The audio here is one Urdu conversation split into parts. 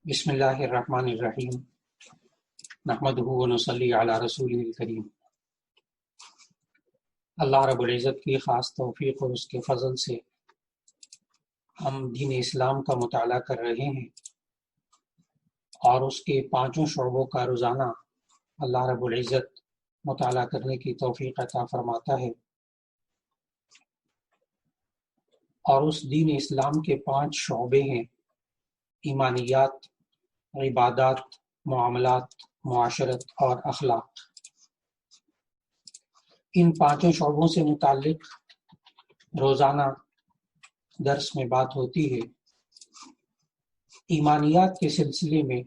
بسم اللہ الرحمن الرحیم نحمدہ ونصلی علی رسولہ الکریم۔ اللہ رب العزت کی خاص توفیق اور اس کے فضل سے ہم دین اسلام کا مطالعہ کر رہے ہیں اور اس کے پانچوں شعبوں کا روزانہ اللہ رب العزت مطالعہ کرنے کی توفیق عطا فرماتا ہے، اور اس دین اسلام کے 5 شعبے ہیں: ایمانیات، عبادات، معاملات، معاشرت اور اخلاق۔ ان 5 شعبوں سے متعلق روزانہ درس میں بات ہوتی ہے۔ ایمانیات کے سلسلے میں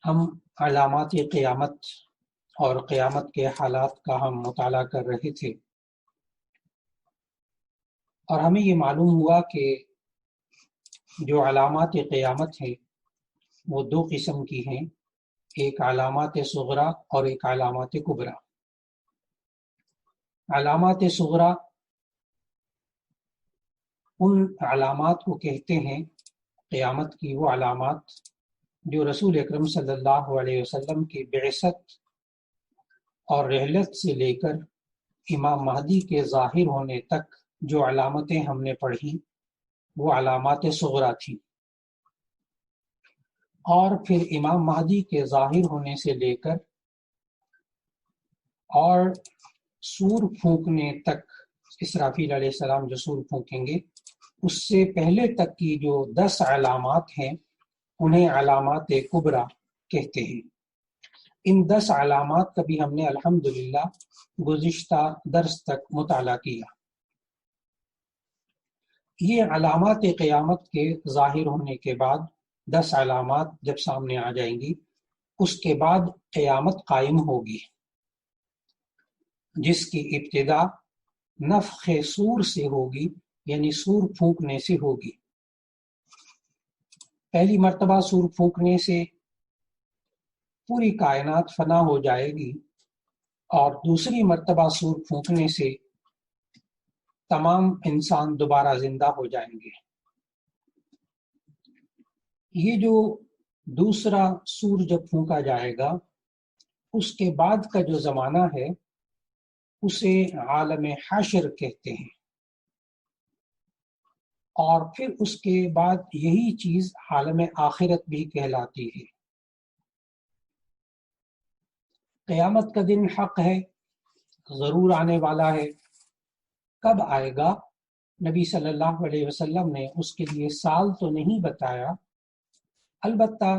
ہم علامات قیامت اور قیامت کے حالات کا ہم مطالعہ کر رہے تھے، اور ہمیں یہ معلوم ہوا کہ جو علامات قیامت ہیں وہ 2 قسم کی ہیں، ایک علامات صغرا اور ایک علامات کبرا۔ علامات صغرا ان علامات کو کہتے ہیں، قیامت کی وہ علامات جو رسول اکرم صلی اللہ علیہ وسلم کی بعثت اور رحلت سے لے کر امام مہدی کے ظاہر ہونے تک جو علامتیں ہم نے پڑھی وہ علامات صغرا تھیں، اور پھر امام مہدی کے ظاہر ہونے سے لے کر اور سور پھونکنے تک، اسرافیل علیہ السلام جو سور پھونکیں گے اس سے پہلے تک کی جو 10 علامات ہیں انہیں علامات کبرا کہتے ہیں۔ ان 10 علامات کا بھی ہم نے الحمدللہ گزشتہ درس تک مطالعہ کیا۔ یہ علامات قیامت کے ظاہر ہونے کے بعد 10 علامات جب سامنے آ جائیں گی، اس کے بعد قیامت قائم ہوگی، جس کی ابتدا نفخ صور سے ہوگی، یعنی سور پھونکنے سے ہوگی۔ پہلی مرتبہ سور پھونکنے سے پوری کائنات فنا ہو جائے گی، اور دوسری مرتبہ سور پھونکنے سے تمام انسان دوبارہ زندہ ہو جائیں گے۔ یہ جو دوسرا سور جب پھونکا جائے گا، اس کے بعد کا جو زمانہ ہے اسے عالم حشر کہتے ہیں، اور پھر اس کے بعد یہی چیز عالم آخرت بھی کہلاتی ہے۔ قیامت کا دن حق ہے، ضرور آنے والا ہے۔ کب آئے گا؟ نبی صلی اللہ علیہ وسلم نے اس کے لیے سال تو نہیں بتایا، البتہ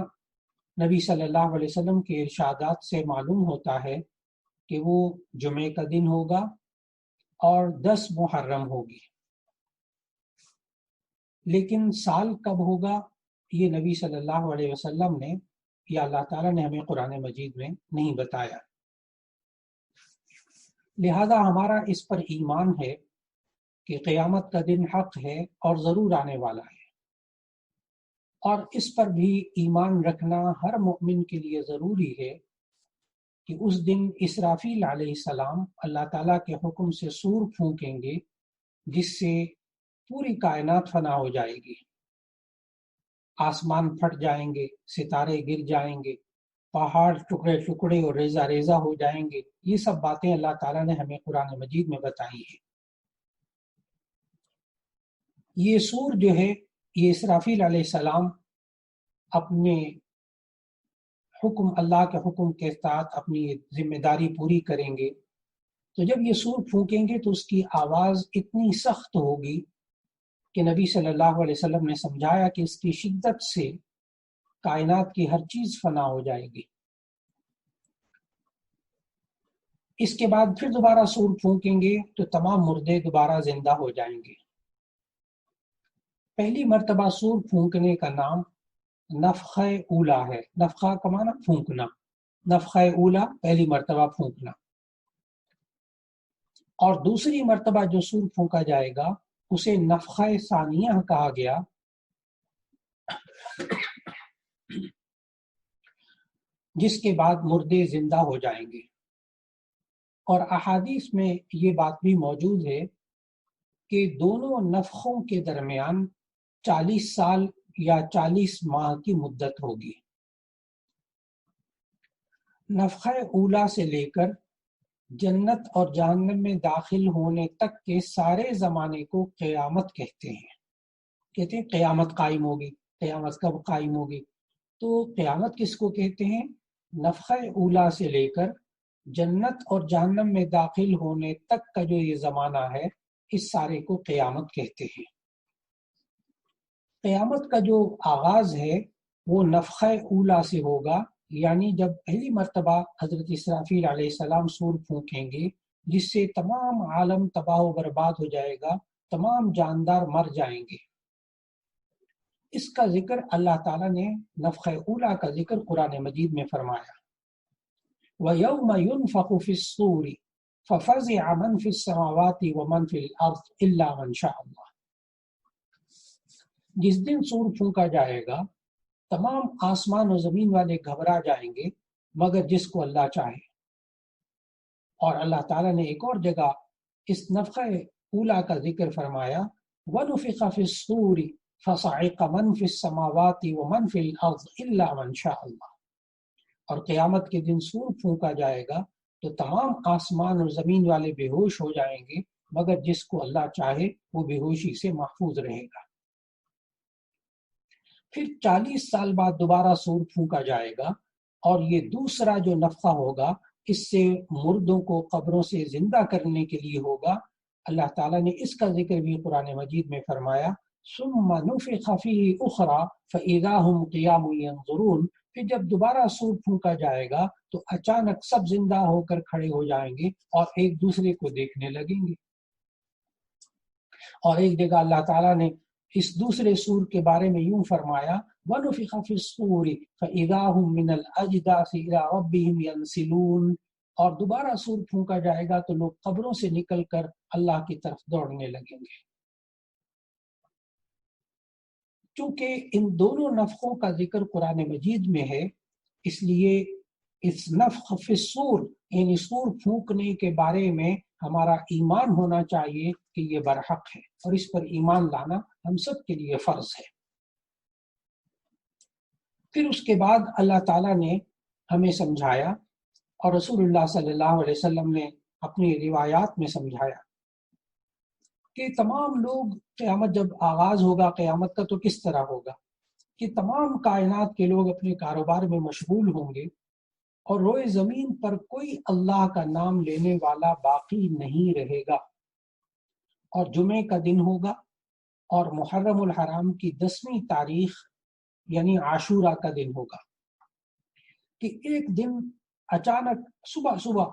نبی صلی اللہ علیہ وسلم کے ارشادات سے معلوم ہوتا ہے کہ وہ جمعے کا دن ہوگا اور 10 محرم ہوگی، لیکن سال کب ہوگا یہ نبی صلی اللہ علیہ وسلم نے یا اللہ تعالیٰ نے ہمیں قرآن مجید میں نہیں بتایا۔ لہذا ہمارا اس پر ایمان ہے کہ قیامت کا دن حق ہے اور ضرور آنے والا ہے، اور اس پر بھی ایمان رکھنا ہر مومن کے لیے ضروری ہے کہ اس دن اسرافیل علیہ السلام اللہ تعالیٰ کے حکم سے سور پھونکیں گے، جس سے پوری کائنات فنا ہو جائے گی، آسمان پھٹ جائیں گے، ستارے گر جائیں گے، پہاڑ ٹکڑے ٹکڑے اور ریزہ ریزہ ہو جائیں گے۔ یہ سب باتیں اللہ تعالیٰ نے ہمیں قرآن مجید میں بتائی ہیں۔ یہ سور جو ہے، یہ اسرافیل علیہ السلام اپنے حکم، اللہ کے حکم کے ساتھ اپنی ذمہ داری پوری کریں گے، تو جب یہ سور پھونکیں گے تو اس کی آواز اتنی سخت ہوگی کہ نبی صلی اللہ علیہ وسلم نے سمجھایا کہ اس کی شدت سے کائنات کی ہر چیز فنا ہو جائے گی۔ اس کے بعد پھر دوبارہ سور پھونکیں گے تو تمام مردے دوبارہ زندہ ہو جائیں گے۔ پہلی مرتبہ سور پھونکنے کا نام نفخہ اولا ہے۔ نفخہ کا معنی پھونکنا، نفخہ اولا پہلی مرتبہ پھونکنا، اور دوسری مرتبہ جو سور پھونکا جائے گا اسے نفخہ ثانیہ کہا گیا، جس کے بعد مردے زندہ ہو جائیں گے۔ اور احادیث میں یہ بات بھی موجود ہے کہ دونوں نفخوں کے درمیان 40 سال یا 40 ماہ کی مدت ہوگی۔ نفخہ اولا سے لے کر جنت اور جہنم میں داخل ہونے تک کے سارے زمانے کو قیامت کہتے ہیں۔ کہتے ہیں قیامت قائم ہوگی، قیامت کب قائم ہوگی؟ تو قیامت کس کو کہتے ہیں؟ نفخہ اولا سے لے کر جنت اور جہنم میں داخل ہونے تک کا جو یہ زمانہ ہے، اس سارے کو قیامت کہتے ہیں۔ قیامت کا جو آغاز ہے وہ نفخہ اولا سے ہوگا، یعنی جب پہلی مرتبہ حضرت اسرافیل علیہ السلام سور پھونکیں گے، جس سے تمام عالم تباہ و برباد ہو جائے گا، تمام جاندار مر جائیں گے۔ اس کا ذکر اللہ تعالیٰ نے نفخہ اولا کا ذکر قرآن مجید میں فرمایا، وَيَوْمَ يُنفَخُ فِي الصُّورِ فَفَزِعَ مَنْ فِي السَّمَاوَاتِ وَمَنْ فِي الْأَرْضِ إِلَّا مَنْ شَاءَ اللَّهُ۔ جس دن سور پھونکا جائے گا، تمام آسمان و زمین والے گھبرا جائیں گے مگر جس کو اللہ چاہے۔ اور اللہ تعالیٰ نے ایک اور جگہ اس نفخہ اولا کا ذکر فرمایا، وَنُفِخَ فِي الصُّورِ فَصَعِقَ مَنْ فِي السَّمَاوَاتِ وَمَنْ فِي الْأَرْضِ إِلَّا مَنْ شَاءَ اللَّهُ۔ اور قیامت کے دن سور پھونکا جائے گا تو تمام آسمان اور زمین والے بے ہوش ہو جائیں گے مگر جس کو اللہ چاہے وہ بے ہوشی سے محفوظ رہے گا۔ پھر 40 سال بعد دوبارہ سور پھونکا جائے گا، اور یہ دوسرا جو نفخہ ہوگا اس سے مردوں کو قبروں سے زندہ کرنے کے لیے ہوگا۔ اللہ تعالیٰ نے اس کا ذکر بھی قرآن مجید میں فرمایا، ثم نفخ فیہ اخری فاذا هم قیام ینظرون۔ پھر جب دوبارہ سور پھونکا جائے گا تو اچانک سب زندہ ہو کر کھڑے ہو جائیں گے اور ایک دوسرے کو دیکھنے لگیں گے۔ اور ایک جگہ اللہ تعالیٰ نے اس دوسرے سور کے بارے میں یوں فرمایا، وَنُفِخَ فِي الصُّورِ فَإِذَا هُم مِّنَ الْأَجْدَاثِ إِلَىٰ رَبِّهِمْ يَنْسِلُونَ۔ اور دوبارہ سور پھونکا جائے گا تو لوگ قبروں سے نکل کر اللہ کی طرف دوڑنے لگیں گے۔ چونکہ ان دونوں نفخوں کا ذکر قرآن مجید میں ہے، اس لیے اس نفخ فی الصور یعنی سور پھونکنے کے بارے میں ہمارا ایمان ہونا چاہیے کہ یہ برحق ہے، اور اس پر ایمان لانا ہم سب کے لیے فرض ہے۔ پھر اس کے بعد اللہ تعالیٰ نے ہمیں سمجھایا، اور رسول اللہ صلی اللہ علیہ وسلم نے اپنی روایات میں سمجھایا کہ تمام لوگ قیامت جب آغاز ہوگا قیامت کا تو کس طرح ہوگا کہ تمام کائنات کے لوگ اپنے کاروبار میں مشغول ہوں گے، اور روئے زمین پر کوئی اللہ کا نام لینے والا باقی نہیں رہے گا۔ اور جمعے کا دن ہوگا اور محرم الحرام کی 10ویں تاریخ یعنی عاشورہ کا دن ہوگا کہ ایک دن اچانک صبح صبح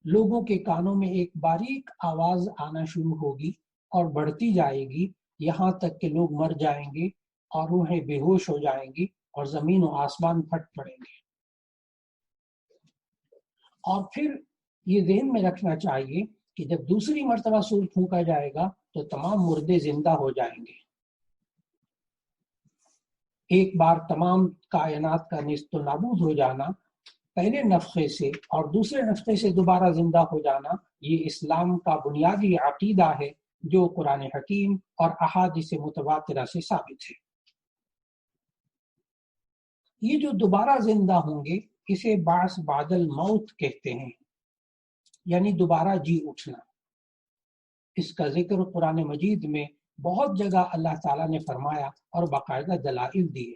لوگوں کے کانوں میں ایک باریک آواز آنا شروع ہوگی اور بڑھتی جائے گی، یہاں تک کہ لوگ مر جائیں گے اور روحیں بے ہوش ہو جائیں گی اور زمین و آسمان پھٹ پڑیں گے۔ اور پھر یہ ذہن میں رکھنا چاہیے کہ جب دوسری مرتبہ سور پھونکا جائے گا تو تمام مردے زندہ ہو جائیں گے۔ ایک بار تمام کائنات کا نیست و نابود ہو جانا پہلے نفخے سے اور دوسرے نفخے سے دوبارہ زندہ ہو جانا، یہ اسلام کا بنیادی عقیدہ ہے جو قرآن حکیم اور احادیث متواترہ سے ثابت ہے۔ یہ جو دوبارہ زندہ ہوں گے اسے بعث بعد الموت کہتے ہیں، یعنی دوبارہ جی اٹھنا۔ اس کا ذکر قرآن مجید میں بہت جگہ اللہ تعالیٰ نے فرمایا اور باقاعدہ دلائل دیے۔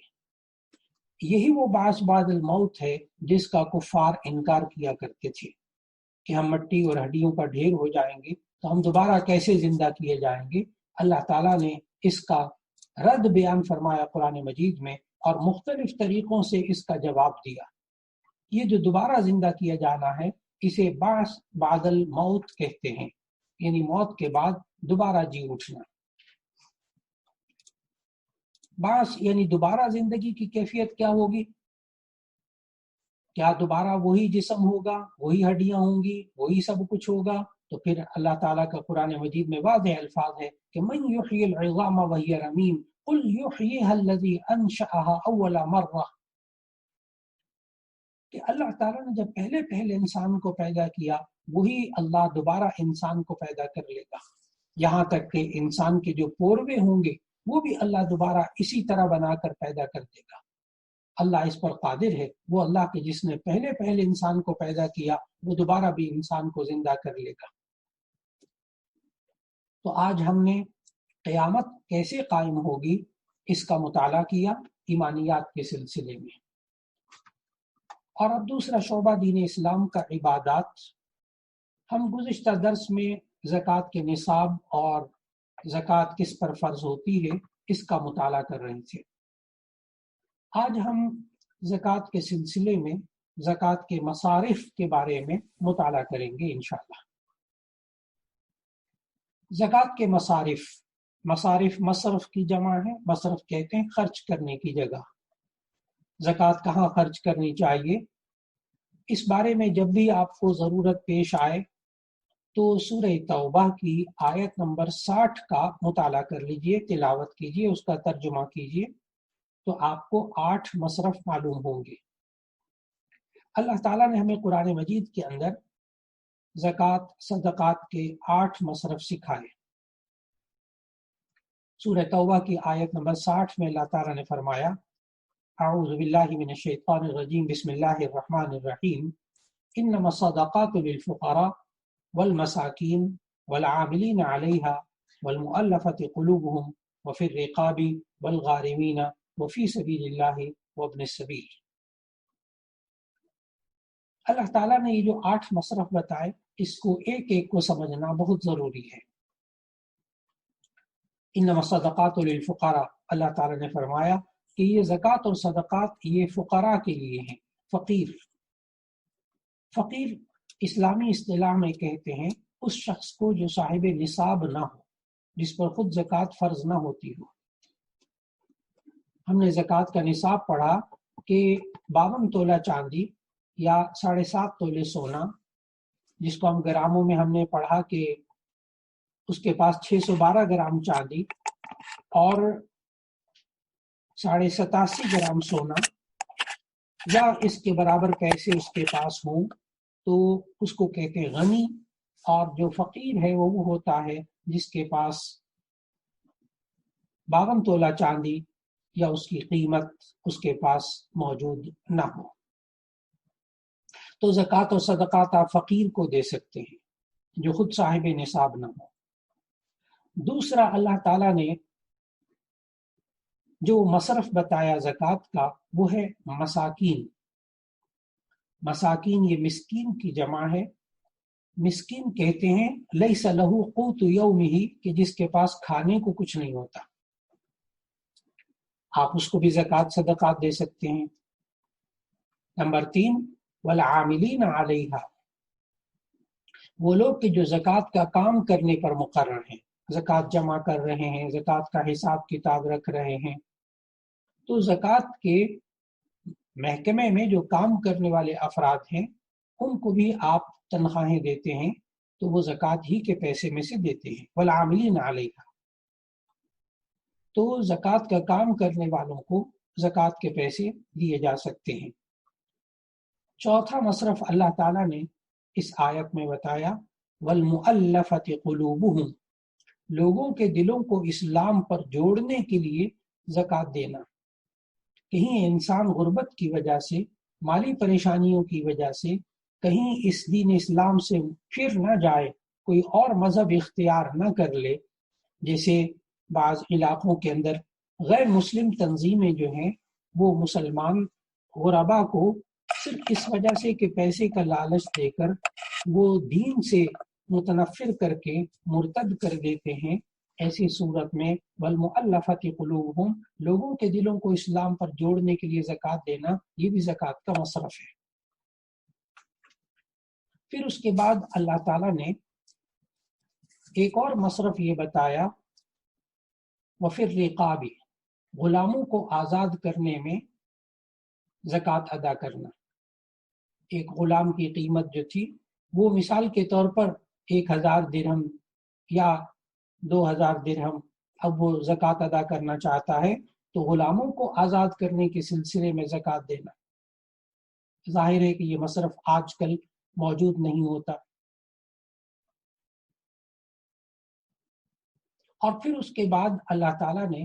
یہی وہ بعث بعد الموت ہے جس کا کفار انکار کیا کرتے تھے کہ ہم مٹی اور ہڈیوں کا ڈھیر ہو جائیں گے تو ہم دوبارہ کیسے زندہ کیے جائیں گے۔ اللہ تعالیٰ نے اس کا رد بیان فرمایا قرآن مجید میں اور مختلف طریقوں سے اس کا جواب دیا۔ یہ جو دوبارہ زندہ کیا جانا ہے اسے بعث بعد الموت کہتے ہیں، یعنی موت کے بعد دوبارہ جی اٹھنا۔ بعث یعنی دوبارہ زندگی کی کیفیت کیا ہوگی؟ کیا دوبارہ وہی جسم ہوگا، وہی ہڈیاں ہوں گی، وہی سب کچھ ہوگا؟ تو پھر اللہ تعالیٰ کا قرآن مجید میں واضح الفاظ ہے کہ من یحیی العظام وہی رمیم قل یحییها الذی انشأها اول مرہ، کہ اللہ تعالیٰ نے جب پہلے انسان کو پیدا کیا وہی اللہ دوبارہ انسان کو پیدا کر لے گا، یہاں تک کہ انسان کے جو پوروے ہوں گے وہ بھی اللہ دوبارہ اسی طرح بنا کر پیدا کر دے گا۔ اللہ اس پر قادر ہے، وہ اللہ کے جس نے پہلے انسان کو پیدا کیا وہ دوبارہ بھی انسان کو زندہ کر لے گا۔ تو آج ہم نے قیامت کیسے قائم ہوگی اس کا مطالعہ کیا ایمانیات کے سلسلے میں۔ اور اب دوسرا شعبہ دین اسلام کا عبادات۔ ہم گزشتہ درس میں زکوٰۃ کے نصاب اور زکوٰۃ کس پر فرض ہوتی ہے اس کا مطالعہ کر رہے تھے۔ آج ہم زکوٰۃ کے سلسلے میں زکوٰۃ کے مصارف کے بارے میں مطالعہ کریں گے انشاءاللہ۔ زکوٰۃ کے مصارف مصرف کی جمع ہے۔ مصرف کہتے ہیں خرچ کرنے کی جگہ۔ زکوٰۃ کہاں خرچ کرنی چاہیے، اس بارے میں جب بھی آپ کو ضرورت پیش آئے تو سورہ توبہ کی آیت نمبر 60 کا مطالعہ کر لیجئے، تلاوت کیجئے، اس کا ترجمہ کیجئے، تو آپ کو 8 مصرف معلوم ہوں گے۔ اللہ تعالیٰ نے ہمیں قرآن مجید کے اندر زکوٰۃ صدقات کے 8 مصرف سکھائے۔ سورہ توبہ کی آیت نمبر 60 میں اللہ تعالیٰ نے فرمایا، اعوذ باللہ من الشیطان الرجیم، بسم اللہ الرحمن الرحیم، انما الصدقات للفقراء والمساکین والعاملین علیہا والمؤلفۃ قلوبہم وفی الرقاب والغارمین وفی سبیل اللہ وابن السبیل۔ اللہ تعالیٰ نے یہ جو 8 مصرف بتائے، اس کو ایک ایک کو سمجھنا بہت ضروری ہے۔ انما الصدقات للفقراء، اللہ تعالیٰ نے فرمایا کہ یہ زکوٰۃ اور صدقات یہ فقراء کے لیے ہیں۔ فقیر اسلامی اصطلاح میں کہتے ہیں اس شخص کو جو صاحب نصاب نہ ہو، جس پر خود زکوٰۃ فرض نہ ہوتی ہو۔ ہم نے زکوٰۃ کا نصاب پڑھا کہ 52 تولہ چاندی یا 7.5 تولے سونا، جس کو ہم گراموں میں ہم نے پڑھا کہ اس کے پاس 612 گرام چاندی اور 87.5 گرام سونا یا اس کے برابر پیسے اس کے پاس ہوں تو اس کو کہتے ہیں غنی۔ اور جو فقیر ہے وہ ہوتا ہے جس کے پاس 52 تولہ چاندی یا اس کی قیمت اس کے پاس موجود نہ ہو۔ تو زکوٰۃ اور صدقات آپ فقیر کو دے سکتے ہیں جو خود صاحب نصاب نہ ہو۔ دوسرا، اللہ تعالیٰ نے جو مصرف بتایا زکوٰۃ کا وہ ہے مساکین۔ مساکین یہ مسکین کی جمع ہے۔ مسکین کہتے ہیں لیس لہ قوت یومہ، کہ جس کے پاس کھانے کو کچھ نہیں ہوتا، آپ اس کو بھی زکوٰۃ صدقات دے سکتے ہیں۔ نمبر 3، والعاملین علیہا، وہ لوگ کہ جو زکوٰۃ کا کام کرنے پر مقرر ہیں، زکوٰۃ جمع کر رہے ہیں، زکوٰۃ کا حساب کتاب رکھ رہے ہیں، تو زکوٰۃ کے محکمے میں جو کام کرنے والے افراد ہیں ان کو بھی آپ تنخواہیں دیتے ہیں تو وہ زکوٰۃ ہی کے پیسے میں سے دیتے ہیں۔ والعاملین علیہا، تو زکوٰۃ کا کام کرنے والوں کو زکوٰۃ کے پیسے دیے جا سکتے ہیں۔ چوتھا مصرف اللہ تعالیٰ نے اس آیت میں بتایا، والمؤلفۃ قلوبہم، لوگوں کے دلوں کو اسلام پر جوڑنے کے لیے زکوٰۃ دینا۔ کہیں انسان غربت کی وجہ سے، مالی پریشانیوں کی وجہ سے کہیں اس دین اسلام سے پھر نہ جائے، کوئی اور مذہب اختیار نہ کر لے، جیسے بعض علاقوں کے اندر غیر مسلم تنظیمیں جو ہیں وہ مسلمان غربا کو صرف اس وجہ سے کہ پیسے کا لالچ دے کر وہ دین سے متنفر کر کے مرتد کر دیتے ہیں۔ ایسی صورت میں والمؤلفۃ قلوبہم، لوگوں کے دلوں کو اسلام پر جوڑنے کے لیے زکوٰۃ دینا، یہ بھی زکوٰۃ کا مصرف ہے۔ پھر اس کے بعد اللہ تعالیٰ نے ایک اور مصرف یہ بتایا، وفی الرقاب، غلاموں کو آزاد کرنے میں زکوٰۃ ادا کرنا۔ ایک غلام کی قیمت جو تھی وہ مثال کے طور پر 1000 درہم یا 2000 درہم، اب وہ زکوٰۃ ادا کرنا چاہتا ہے تو غلاموں کو آزاد کرنے کے سلسلے میں زکوٰۃ دینا۔ ظاہر ہے کہ یہ مصرف آج کل موجود نہیں ہوتا۔ اور پھر اس کے بعد اللہ تعالیٰ نے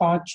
5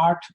8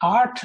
8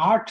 8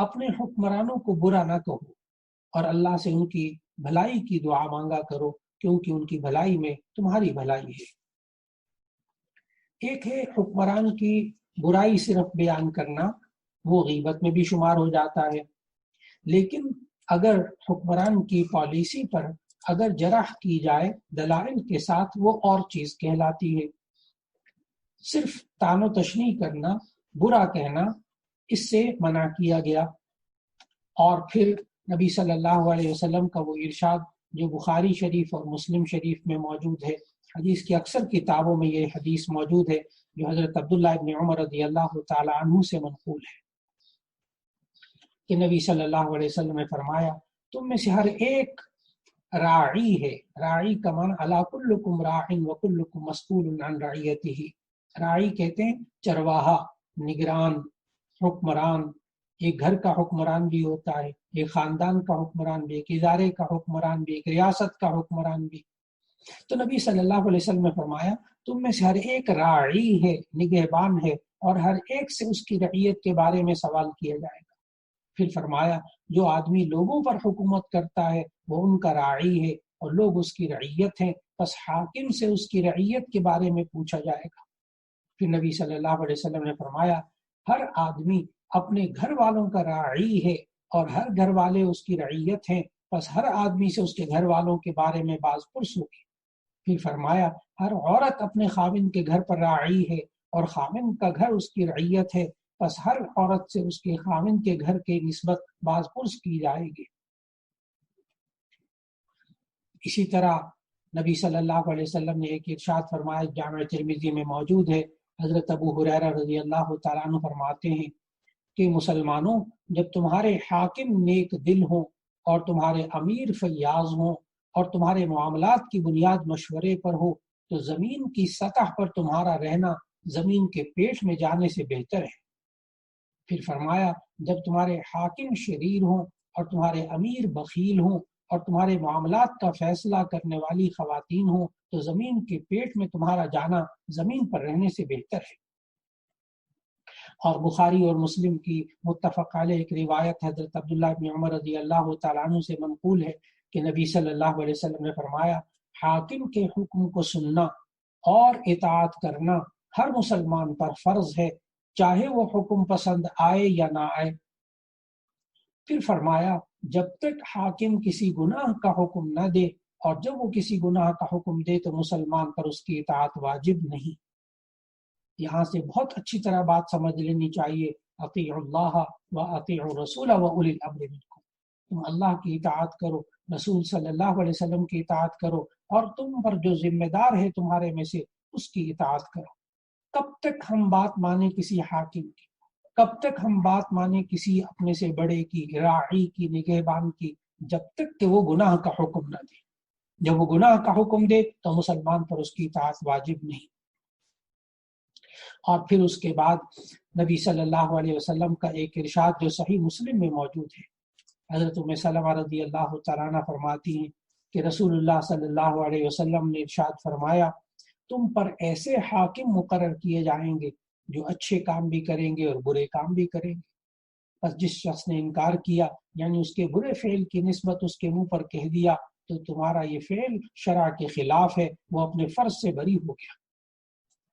اپنے حکمرانوں کو برا نہ کہو اور اللہ سے ان کی بھلائی کی دعا مانگا کرو، کیونکہ ان کی بھلائی میں تمہاری بھلائی ہے۔ ایک ہے حکمران کی برائی صرف بیان کرنا، وہ غیبت میں بھی شمار ہو جاتا ہے، لیکن اگر حکمران کی پالیسی پر اگر جرح کی جائے دلائل کے ساتھ، وہ اور چیز کہلاتی ہے۔ صرف تان و تشنیع کرنا، برا کہنا، اس سے منع کیا گیا۔ اور پھر نبی صلی اللہ علیہ وسلم کا وہ ارشاد جو بخاری شریف اور مسلم شریف میں موجود ہے، حدیث کی اکثر کتابوں میں یہ حدیث موجود ہے، جو حضرت عبداللہ ابن عمر رضی اللہ تعالی عنہ سے منقول ہے کہ نبی صلی اللہ علیہ وسلم نے فرمایا، تم میں سے ہر ایک راعی ہے۔ راعی کا معنی الا کلکم راع وکلکم مسئول عن رعیتہ۔ راعی کہتے ہیں چرواہا، نگران، حکمران۔ ایک گھر کا حکمران بھی ہوتا ہے، ایک خاندان کا حکمران بھی، ایک ادارے کا حکمران بھی، ایک ریاست کا حکمران بھی۔ تو نبی صلی اللہ علیہ وسلم نے فرمایا، تم میں سے ہر ایک راعی ہے، نگہبان ہے، اور ہر ایک سے اس کی رعیت کے بارے میں سوال کیا جائے گا۔ پھر فرمایا، جو آدمی لوگوں پر حکومت کرتا ہے وہ ان کا راعی ہے اور لوگ اس کی رعیت ہیں، پس حاکم سے اس کی رعیت کے بارے میں پوچھا جائے گا۔ پھر نبی صلی اللہ علیہ وسلم نے فرمایا، ہر آدمی اپنے گھر والوں کا راعی ہے اور ہر گھر والے اس کی رعیت ہیں، پس ہر آدمی سے اس کے گھر والوں کے بارے میں باز پرس ہوگی۔ پھر فرمایا، ہر عورت اپنے خاوند کے گھر پر راعی ہے اور خاوند کا گھر اس کی رعیت ہے، پس ہر عورت سے اس کے خاوند کے گھر کے نسبت باز پرس کی جائے گی۔ اسی طرح نبی صلی اللہ علیہ وسلم نے ایک ارشاد فرمایا، جامع ترمذی میں موجود ہے، حضرت ابو ہریرہ رضی اللہ تعالیٰ عنہ فرماتے ہیں کہ مسلمانوں، جب تمہارے حاکم نیک دل ہوں اور تمہارے امیر فیاض ہوں اور تمہارے معاملات کی بنیاد مشورے پر ہو، تو زمین کی سطح پر تمہارا رہنا زمین کے پیٹ میں جانے سے بہتر ہے۔ پھر فرمایا، جب تمہارے حاکم شریر ہوں اور تمہارے امیر بخیل ہوں اور تمہارے معاملات کا فیصلہ کرنے والی خواتین ہوں، تو زمین کے پیٹ میں تمہارا جانا زمین پر رہنے سے بہتر ہے۔ اور بخاری اور مسلم کی متفق علیہ ایک روایت حضرت عبداللہ بن عمر رضی اللہ تعالیٰ عنہ سے منقول ہے کہ نبی صلی اللہ علیہ وسلم نے فرمایا، حاکم کے حکم کو سننا اور اطاعت کرنا ہر مسلمان پر فرض ہے، چاہے وہ حکم پسند آئے یا نہ آئے۔ پھر فرمایا، جب تک حاکم کسی گناہ کا حکم نہ دے، اور جب وہ کسی گناہ کا حکم دے تو مسلمان پر اس کی اطاعت واجب نہیں۔ یہاں سے بہت اچھی طرح بات سمجھ لینی چاہیے، اطیعوا اللہ و اطیعوا الرسول و اولی الامر منکم۔ تم اللہ کی اطاعت کرو، رسول صلی اللہ علیہ وسلم کی اطاعت کرو، اور تم پر جو ذمہ دار ہے تمہارے میں سے اس کی اطاعت کرو۔ کب تک ہم بات مانیں کسی حاکم کی؟ کب تک ہم بات مانیں کسی اپنے سے بڑے کی، راعی کی، نگہبان کی؟ جب تک کہ وہ گناہ کا حکم نہ دے۔ جب وہ گناہ کا حکم دے تو مسلمان پر اس کی اطاعت واجب نہیں۔ اور پھر اس کے بعد نبی صلی اللہ علیہ وسلم کا ایک ارشاد جو صحیح مسلم میں موجود ہے، حضرت ام سلمہ رضی اللہ تعالیٰ عنہ فرماتی ہیں کہ رسول اللہ صلی اللہ علیہ وسلم نے ارشاد فرمایا، تم پر ایسے حاکم مقرر کیے جائیں گے جو اچھے کام بھی کریں گے اور برے کام بھی کریں گے۔ بس جس شخص نے انکار کیا، یعنی اس کے برے فعل کی نسبت اس کے منہ پر کہہ دیا، تو تمہارا یہ فعل شرع کے خلاف ہے، وہ اپنے فرض سے بری ہو گیا۔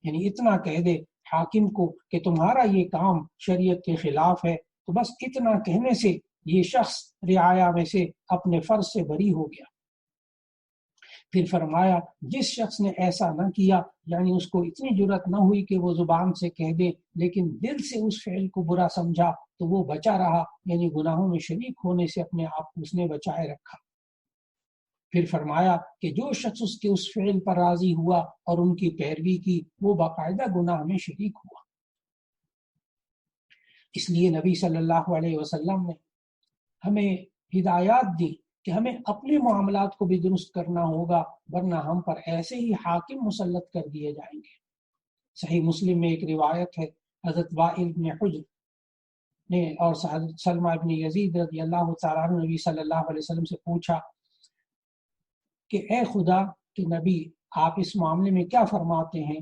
یعنی اتنا کہہ دے حاکم کو کہ تمہارا یہ کام شریعت کے خلاف ہے، تو بس اتنا کہنے سے یہ شخص رعایا میں سے اپنے فرض سے بری ہو گیا۔ پھر فرمایا، جس شخص نے ایسا نہ کیا، یعنی اس کو اتنی جرأت نہ ہوئی کہ وہ زبان سے کہہ دے لیکن دل سے اس فعل کو برا سمجھا، تو وہ بچا رہا، یعنی گناہوں میں شریک ہونے سے اپنے آپ کو اس نے بچائے رکھا۔ پھر فرمایا کہ جو شخص اس کے اس فعل پر راضی ہوا اور ان کی پیروی کی، وہ باقاعدہ گناہ میں شریک ہوا۔ اس لیے نبی صلی اللہ علیہ وسلم نے ہمیں ہدایات دی کہ ہمیں اپنے معاملات کو بھی درست کرنا ہوگا، ورنہ ہم پر ایسے ہی حاکم مسلط کر دیے جائیں گے۔ صحیح مسلم میں ایک روایت ہے، حضرت وائل بن حجر نے اور حضرت سلمہ بن یزید رضی اللہ تعالیٰ عنہ نبی صلی اللہ علیہ وسلم سے پوچھا کہ اے خدا کے نبی، آپ اس معاملے میں کیا فرماتے ہیں؟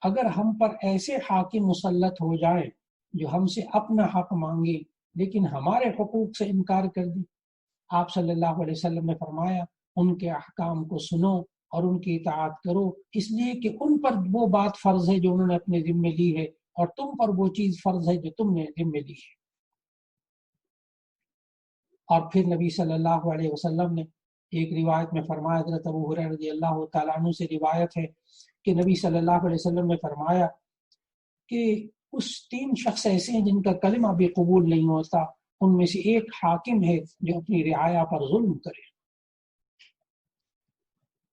اگر ہم پر ایسے حاکم مسلط ہو جائیں جو ہم سے اپنا حق مانگے لیکن ہمارے حقوق سے انکار کر دی۔ آپ صلی اللہ علیہ وسلم نے فرمایا ان کے احکام کو سنو اور ان کی اطاعت کرو، اس لیے کہ ان پر وہ بات فرض ہے جو انہوں نے اپنے ذمے لی ہے، اور تم پر وہ چیز فرض ہے جو تم نے ذمے لی ہے۔ اور پھر نبی صلی اللہ علیہ وسلم نے ایک روایت میں فرمایا، حضرت ابو ہریرہ رضی اللہ تعالیٰ عنہ سے روایت ہے کہ نبی صلی اللہ علیہ وسلم نے فرمایا کہ اس 3 شخص ایسے ہیں جن کا کلمہ بھی قبول نہیں ہوتا، ان میں سے ایک حاکم ہے جو اپنی رعایا پر ظلم کرے۔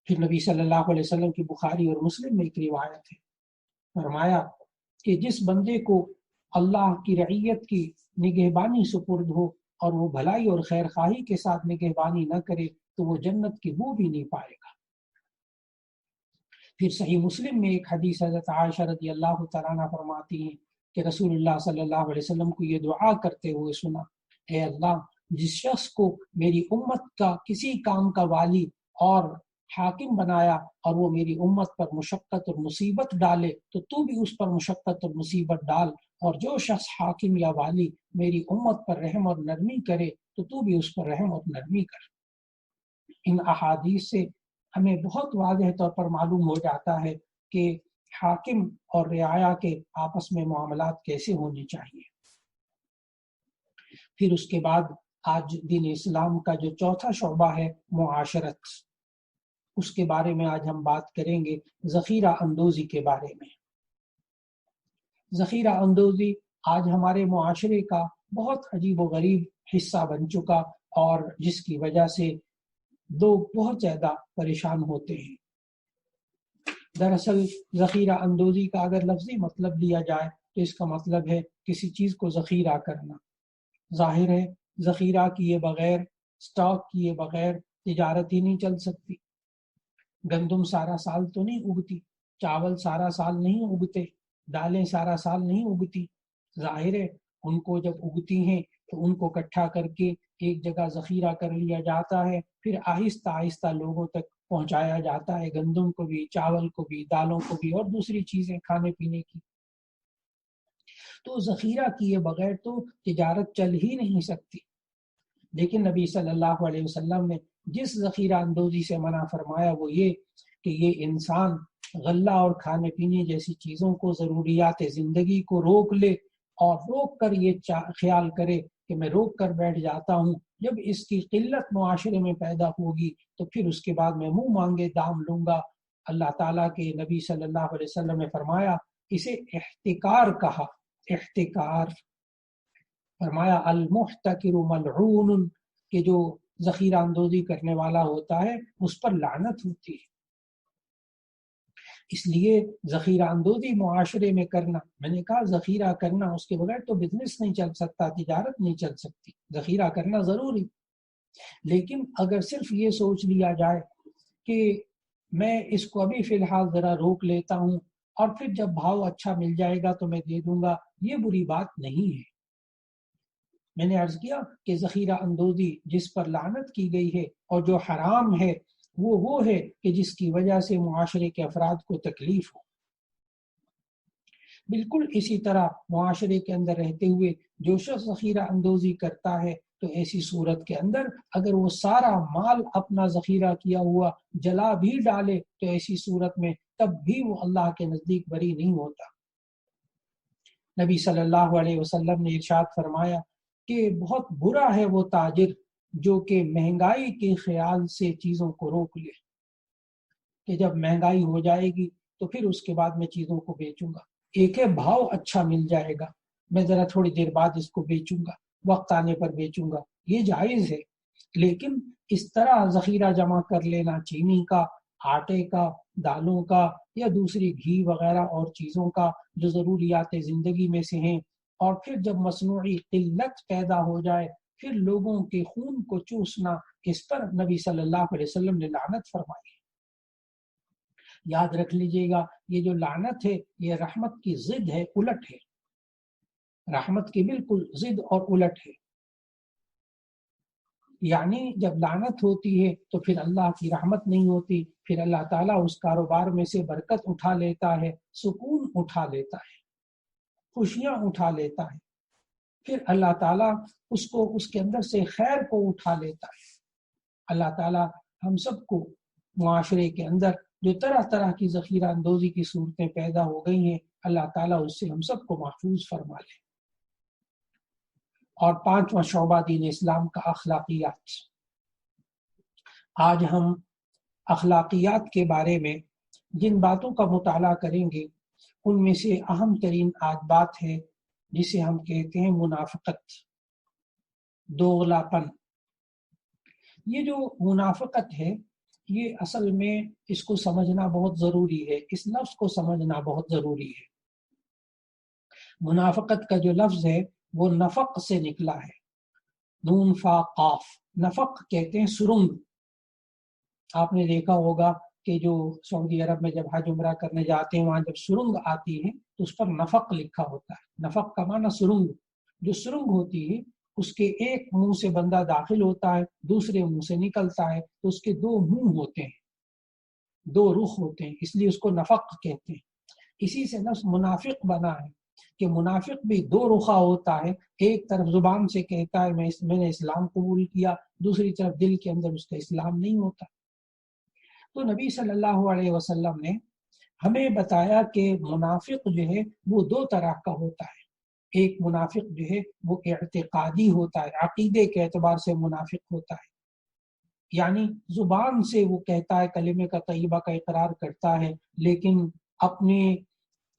پھر نبی صلی اللہ علیہ وسلم کی بخاری اور مسلم میں ایک روایت ہے، فرمایا کہ جس بندے کو اللہ کی رعیت کی نگہبانی سپرد ہو اور وہ بھلائی اور خیر خواہی کے ساتھ نگہبانی نہ کرے تو وہ جنت کی بو بھی نہیں پائے گا۔ پھر صحیح مسلم میں ایک حدیث حضرت عائشہ رضی اللہ تعالیٰ عنہ فرماتی ہیں کہ رسول اللہ صلی اللہ علیہ وسلم کو یہ دعا کرتے ہوئے سنا، اے اللہ، جس شخص کو میری امت کا کسی کام کا والی اور حاکم بنایا اور وہ میری امت پر مشقت اور مصیبت ڈالے تو بھی اس پر مشقت اور مصیبت ڈال، اور جو شخص حاکم یا والی میری امت پر رحم اور نرمی کرے تو بھی اس پر رحم اور نرمی کر۔ ان احادیث سے ہمیں بہت واضح طور پر معلوم ہو جاتا ہے کہ حاکم اور رعایا کے آپس میں معاملات کیسے ہونے چاہیے۔ پھر اس کے بعد آج دین اسلام کا جو چوتھا شعبہ ہے معاشرت، اس کے بارے میں آج ہم بات کریں گے، ذخیرہ اندوزی کے بارے میں۔ ذخیرہ اندوزی آج ہمارے معاشرے کا بہت عجیب و غریب حصہ بن چکا، اور جس کی وجہ سے لوگ بہت زیادہ پریشان ہوتے ہیں۔ دراصل ذخیرہ اندوزی کا اگر لفظی مطلب لیا جائے تو اس کا مطلب ہے کسی چیز کو ذخیرہ کرنا۔ ظاہر ہے ذخیرہ کیے بغیر، سٹاک کیے بغیر تجارت ہی نہیں چل سکتی۔ گندم سارا سال تو نہیں اگتی، چاول سارا سال نہیں اگتے، دالیں سارا سال نہیں اگتی۔ ظاہر ہے ان کو جب اگتی ہیں تو ان کو اکٹھا کر کے ایک جگہ ذخیرہ کر لیا جاتا ہے، پھر آہستہ آہستہ لوگوں تک پہنچایا جاتا ہے، گندم کو بھی، چاول کو بھی، دالوں کو بھی، اور دوسری چیزیں کھانے پینے کی۔ تو ذخیرہ کیے بغیر تو تجارت چل ہی نہیں سکتی۔ لیکن نبی صلی اللہ علیہ وسلم نے جس ذخیرہ اندوزی سے منع فرمایا وہ یہ کہ یہ انسان غلہ اور کھانے پینے جیسی چیزوں کو، ضروریات زندگی کو روک لے، اور روک کر یہ خیال کرے کہ میں روک کر بیٹھ جاتا ہوں، جب اس کی قلت معاشرے میں پیدا ہوگی تو پھر اس کے بعد میں منہ مانگے دام لوں گا۔ اللہ تعالیٰ کے نبی صلی اللہ علیہ وسلم نے فرمایا، اسے احتکار کہا، احتکار۔ فرمایا المحتکر ملعون، کہ جو ذخیرہ اندوزی کرنے والا ہوتا ہے اس پر لعنت ہوتی ہے۔ اس لیے ذخیرہ اندوزی معاشرے میں کرنا، میں نے کہا ذخیرہ کرنا، اس کے بغیر تو بزنس نہیں چل سکتا، تجارت نہیں چل سکتی، ذخیرہ کرنا ضروری۔ لیکن اگر صرف یہ سوچ لیا جائے کہ میں اس کو ابھی فی الحال ذرا روک لیتا ہوں اور پھر جب بھاؤ اچھا مل جائے گا تو میں دے دوں گا، یہ بری بات نہیں ہے۔ میں نے عرض کیا کہ ذخیرہ اندوزی جس پر لعنت کی گئی ہے اور جو حرام ہے وہ ہے کہ جس کی وجہ سے معاشرے کے افراد کو تکلیف ہو۔ بالکل اسی طرح معاشرے کے اندر رہتے ہوئے جو شخص ذخیرہ اندوزی کرتا ہے تو ایسی صورت کے اندر اگر وہ سارا مال اپنا ذخیرہ کیا ہوا جلا بھی ڈالے تو ایسی صورت میں تب بھی وہ اللہ کے نزدیک بری نہیں ہوتا۔ نبی صلی اللہ علیہ وسلم نے ارشاد فرمایا کہ بہت برا ہے وہ تاجر جو کہ مہنگائی کے خیال سے چیزوں کو روک لے، کہ جب مہنگائی ہو جائے گی تو پھر اس کے بعد میں چیزوں کو بیچوں گا، ایک ہے بھاؤ اچھا مل جائے گا، میں ذرا تھوڑی دیر بعد اس کو بیچوں گا، وقت آنے پر بیچوں گا، یہ جائز ہے۔ لیکن اس طرح ذخیرہ جمع کر لینا چینی کا، آٹے کا، دالوں کا یا دوسری گھی وغیرہ اور چیزوں کا جو ضروریات زندگی میں سے ہیں، اور پھر جب مصنوعی قلت پیدا ہو جائے پھر لوگوں کے خون کو چوسنا، اس پر نبی صلی اللہ علیہ وسلم نے لعنت فرمائی۔ یاد رکھ لیجئے گا یہ جو لعنت ہے یہ رحمت کی ضد ہے، الٹ ہے، رحمت کی بالکل ضد اور الٹ ہے۔ یعنی جب لعنت ہوتی ہے تو پھر اللہ کی رحمت نہیں ہوتی، پھر اللہ تعالیٰ اس کاروبار میں سے برکت اٹھا لیتا ہے، سکون اٹھا لیتا ہے، خوشیاں اٹھا لیتا ہے۔ پھر اللہ تعالیٰ اس کو اس کے اندر سے خیر کو اٹھا لیتا ہے۔ اللہ تعالیٰ ہم سب کو معاشرے کے اندر جو طرح طرح کی ذخیرہ اندوزی کی صورتیں پیدا ہو گئی ہیں، اللہ تعالیٰ اس سے ہم سب کو محفوظ فرما لے۔ اور پانچواں شعبہ دین اسلام کا اخلاقیات۔ آج ہم اخلاقیات کے بارے میں جن باتوں کا مطالعہ کریں گے ان میں سے اہم ترین آج بات ہے جسے ہم کہتے ہیں منافقت، دوغلا پن۔ یہ جو منافقت ہے، یہ اصل میں اس کو سمجھنا بہت ضروری ہے، اس لفظ کو سمجھنا بہت ضروری ہے۔ منافقت کا جو لفظ ہے وہ نفق سے نکلا ہے، نون فا قاف۔ نفق کہتے ہیں سرنگ۔ آپ نے دیکھا ہوگا کہ جو سعودی عرب میں جب حج عمرہ کرنے جاتے ہیں وہاں جب سرنگ آتی ہے تو اس پر نفق لکھا ہوتا ہے۔ نفق کا معنی سرنگ۔ جو سرنگ ہوتی ہے اس کے ایک منہ سے بندہ داخل ہوتا ہے، دوسرے منہ سے نکلتا ہے، تو اس کے دو منہ ہوتے ہیں، دو رخ ہوتے ہیں، اس لیے اس کو نفق کہتے ہیں۔ اسی سے لفظ منافق بنا ہے کہ منافق بھی دو رخا ہوتا ہے، ایک طرف زبان سے کہتا ہے میں نے اسلام قبول کیا، دوسری طرف دل کے اندر اس کا اسلام نہیں ہوتا۔ تو نبی صلی اللہ علیہ وسلم نے ہمیں بتایا کہ منافق جو ہے وہ دو طرح کا ہوتا ہے۔ ایک منافق جو ہے وہ اعتقادی ہوتا ہے، عقیدے کے اعتبار سے منافق ہوتا ہے، یعنی زبان سے وہ کہتا ہے، کلمے کا طیبہ کا اقرار کرتا ہے، لیکن اپنے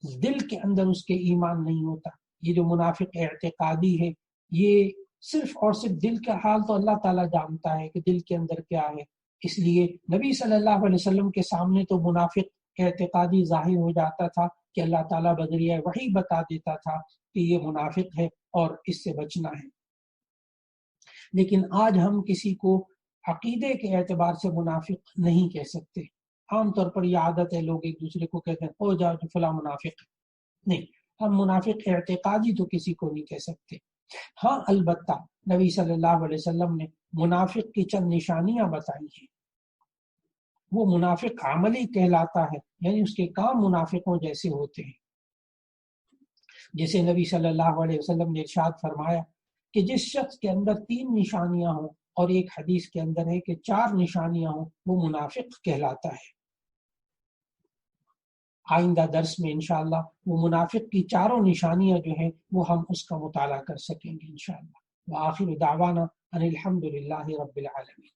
دل کے اندر اس کے ایمان نہیں ہوتا۔ یہ جو منافق اعتقادی ہے، یہ صرف اور صرف دل کا حال تو اللہ تعالیٰ جانتا ہے کہ دل کے اندر کیا ہے، اس لیے نبی صلی اللہ علیہ وسلم کے سامنے تو منافق اعتقادی ظاہر ہو جاتا تھا کہ اللہ تعالیٰ بذریعہ وحی بتا دیتا تھا کہ یہ منافق ہے اور اس سے بچنا ہے۔ لیکن آج ہم کسی کو عقیدے کے اعتبار سے منافق نہیں کہہ سکتے۔ عام طور پر یہ عادت ہے، لوگ ایک دوسرے کو کہتے ہیں او جاؤ جو فلاں منافق ہے۔ نہیں، ہم منافق اعتقادی تو کسی کو نہیں کہہ سکتے۔ ہاں البتہ نبی صلی اللہ علیہ وسلم نے منافق کی چند نشانیاں بتائی ہیں۔ وہ منافق عملی کہلاتا ہے، یعنی اس کے کام منافقوں جیسے ہوتے ہیں۔ جیسے نبی صلی اللہ علیہ وسلم نے ارشاد فرمایا کہ جس شخص کے اندر 3 نشانیاں ہوں، اور ایک حدیث کے اندر ہے کہ 4 نشانیاں ہوں، وہ منافق کہلاتا ہے۔ آئندہ درس میں انشاءاللہ وہ منافق کی 4 نشانیاں جو ہیں وہ ہم اس کا مطالعہ کر سکیں گے انشاءاللہ۔ وآخر دعوانا ان الحمد للہ رب العالمین۔